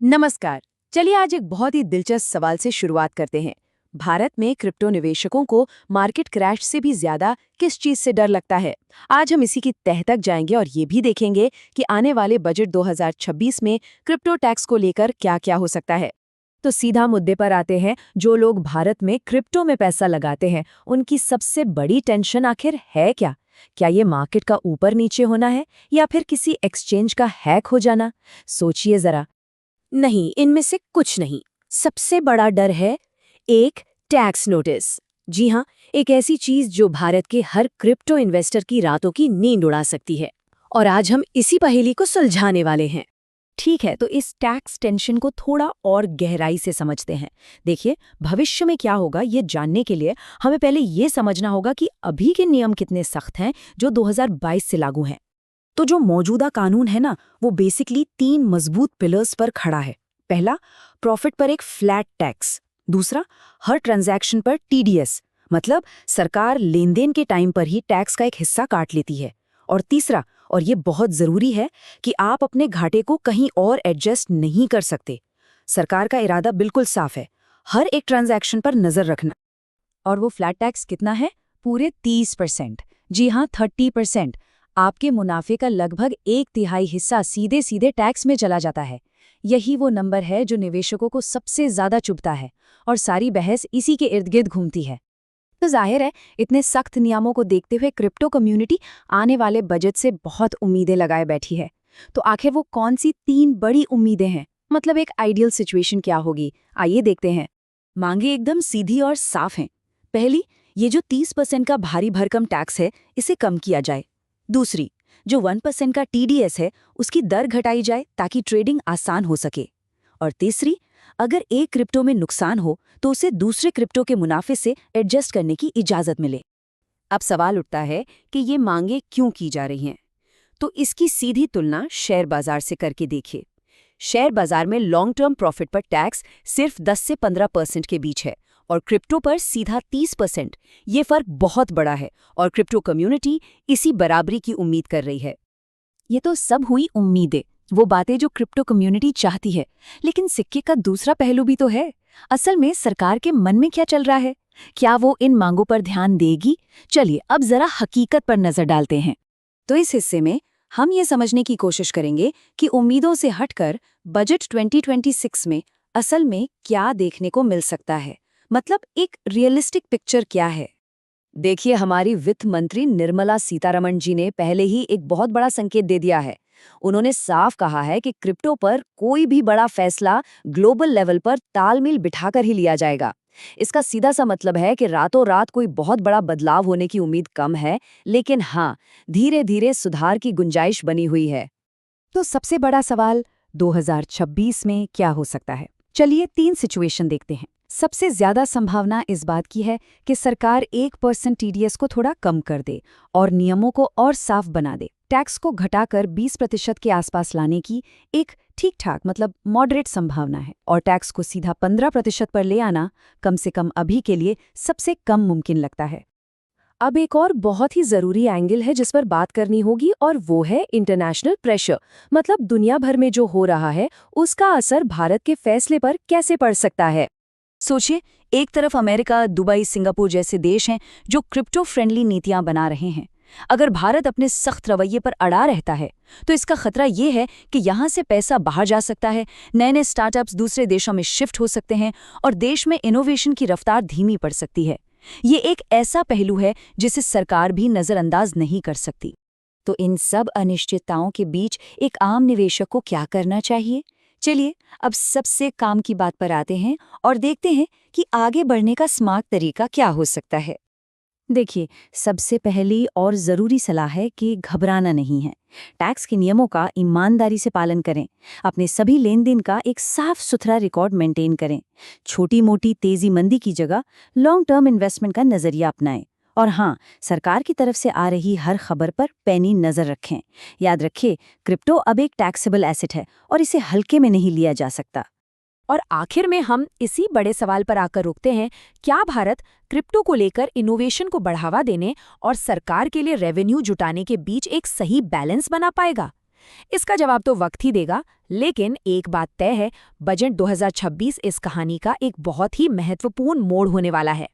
नमस्कार। चलिए आज एक बहुत ही दिलचस्प सवाल से शुरुआत करते हैं। भारत में क्रिप्टो निवेशकों को मार्केट क्रैश से भी ज्यादा किस चीज से डर लगता है? आज हम इसी की तह तक जाएंगे और ये भी देखेंगे कि आने वाले बजट 2026 में क्रिप्टो टैक्स को लेकर क्या-क्या हो सकता है। तो सीधा मुद्दे पर आते हैं। जो लोग भारत में क्रिप्टो में पैसा लगाते हैं, उनकी सबसे बड़ी टेंशन आखिर है क्या? क्या ये मार्केट का ऊपर नीचे होना है या फिर किसी एक्सचेंज का हैक हो जाना? सोचिए जरा। नहीं, इनमें से कुछ नहीं। सबसे बड़ा डर है एक टैक्स नोटिस। जी हाँ, एक ऐसी चीज जो भारत के हर क्रिप्टो इन्वेस्टर की रातों की नींद उड़ा सकती है। और आज हम इसी पहेली को सुलझाने वाले हैं। ठीक है, तो इस टैक्स टेंशन को थोड़ा और गहराई से समझते हैं। देखिए, भविष्य में क्या होगा ये जानने के लिए हमें पहले ये समझना होगा कि अभी के नियम कितने सख्त हैं जो 2022 से लागू हैं। तो जो मौजूदा कानून है ना, वो बेसिकली 3 मजबूत पिलर्स पर खड़ा है। पहला, प्रॉफिट पर एक फ्लैट टैक्स। दूसरा, हर ट्रांजैक्शन पर टीडीएस, मतलब सरकार लेन देन के टाइम पर ही टैक्स का एक हिस्सा काट लेती है। और तीसरा, और ये बहुत जरूरी है, कि आप अपने घाटे को कहीं और एडजस्ट नहीं कर सकते। सरकार का इरादा बिल्कुल साफ है, हर एक ट्रांजैक्शन पर नजर रखना। और वो फ्लैट टैक्स कितना है? पूरे 30%। जी हाँ, 30%। आपके मुनाफे का लगभग 1/3 हिस्सा सीधे सीधे टैक्स में चला जाता है। यही वो नंबर है जो निवेशकों को सबसे ज्यादा चुभता है, और सारी बहस इसी के इर्द गिर्द घूमती है। तो जाहिर है, इतने सख्त नियमों को देखते हुए क्रिप्टो कम्युनिटी आने वाले बजट से बहुत उम्मीदें लगाए बैठी है। तो आखिर वो कौन सी 3 बड़ी उम्मीदें हैं? मतलब एक आइडियल सिचुएशन क्या होगी? आइए देखते हैं। मांगे एकदम सीधी और साफ हैं। पहली, ये जो 30% का भारी भरकम टैक्स है, इसे कम किया जाए। दूसरी, जो 1% का टीडीएस है, उसकी दर घटाई जाए ताकि ट्रेडिंग आसान हो सके। और तीसरी, अगर एक क्रिप्टो में नुकसान हो तो उसे दूसरे क्रिप्टो के मुनाफे से एडजस्ट करने की इजाजत मिले। अब सवाल उठता है कि ये मांगे क्यों की जा रही हैं? तो इसकी सीधी तुलना शेयर बाजार से करके देखिए। शेयर बाजार में लॉन्ग टर्म प्रॉफिट पर टैक्स सिर्फ 10 से 15% के बीच है, और क्रिप्टो पर सीधा 30%। ये फर्क बहुत बड़ा है, और क्रिप्टो कम्युनिटी इसी बराबरी की उम्मीद कर रही है। ये तो सब हुई उम्मीदें, वो बातें जो क्रिप्टो कम्युनिटी चाहती है। लेकिन सिक्के का दूसरा पहलू भी तो है। असल में सरकार के मन में क्या चल रहा है? क्या वो इन मांगों पर ध्यान देगी? चलिए अब जरा हकीकत पर नजर डालते हैं। तो इस हिस्से में हम ये समझने की कोशिश करेंगे कि उम्मीदों से हटकर बजट 2026 में असल में क्या देखने को मिल सकता है। मतलब एक रियलिस्टिक पिक्चर क्या है। देखिए, हमारी वित्त मंत्री निर्मला सीतारमण जी ने पहले ही एक बहुत बड़ा संकेत दे दिया है। उन्होंने साफ कहा है कि क्रिप्टो पर कोई भी बड़ा फैसला ग्लोबल लेवल पर तालमेल बिठाकर ही लिया जाएगा। इसका सीधा सा मतलब है कि रातों रात कोई बहुत बड़ा बदलाव होने की उम्मीद कम है, लेकिन हाँ, धीरे धीरे सुधार की गुंजाइश बनी हुई है। तो सबसे बड़ा सवाल 2026 में क्या हो सकता है? चलिए 3 सिचुएशन देखते हैं। सबसे ज्यादा संभावना इस बात की है कि सरकार 1% टीडीएस को थोड़ा कम कर दे और नियमों को और साफ बना दे। टैक्स को घटाकर 20% के आसपास लाने की एक ठीक ठाक, मतलब मॉडरेट संभावना है। और टैक्स को सीधा 15% पर ले आना कम से कम अभी के लिए सबसे कम मुमकिन लगता है। अब एक और बहुत ही जरूरी एंगल है जिस पर बात करनी होगी, और वो है इंटरनेशनल प्रेशर। मतलब दुनिया भर में जो हो रहा है उसका असर भारत के फैसले पर कैसे पड़ सकता है। सोचिए, एक तरफ अमेरिका, दुबई, सिंगापुर जैसे देश हैं जो क्रिप्टो फ्रेंडली नीतियां बना रहे हैं। अगर भारत अपने सख्त रवैये पर अड़ा रहता है तो इसका खतरा ये है कि यहाँ से पैसा बाहर जा सकता है, नए नए स्टार्टअप्स दूसरे देशों में शिफ्ट हो सकते हैं, और देश में इनोवेशन की रफ्तार धीमी पड़ सकती है। ये एक ऐसा पहलू है जिसे सरकार भी नजरअंदाज नहीं कर सकती। तो इन सब अनिश्चितताओं के बीच एक आम निवेशक को क्या करना चाहिए? चलिए अब सबसे काम की बात पर आते हैं और देखते हैं कि आगे बढ़ने का स्मार्ट तरीका क्या हो सकता है। देखिए, सबसे पहली और ज़रूरी सलाह है कि घबराना नहीं है। टैक्स के नियमों का ईमानदारी से पालन करें। अपने सभी लेन देन का एक साफ सुथरा रिकॉर्ड मेंटेन करें। छोटी मोटी तेजी मंदी की जगह लॉन्ग टर्म इन्वेस्टमेंट का नज़रिया अपनाएं। और हाँ, सरकार की तरफ से आ रही हर खबर पर पैनी नज़र रखें। याद रखिए, क्रिप्टो अब एक टैक्सेबल एसेट है और इसे हल्के में नहीं लिया जा सकता। और आखिर में हम इसी बड़े सवाल पर आकर रुकते हैं, क्या भारत क्रिप्टो को लेकर इनोवेशन को बढ़ावा देने और सरकार के लिए रेवेन्यू जुटाने के बीच एक सही बैलेंस बना पाएगा? इसका जवाब तो वक्त ही देगा, लेकिन एक बात तय है, बजट 2026 इस कहानी का एक बहुत ही महत्वपूर्ण मोड़ होने वाला है।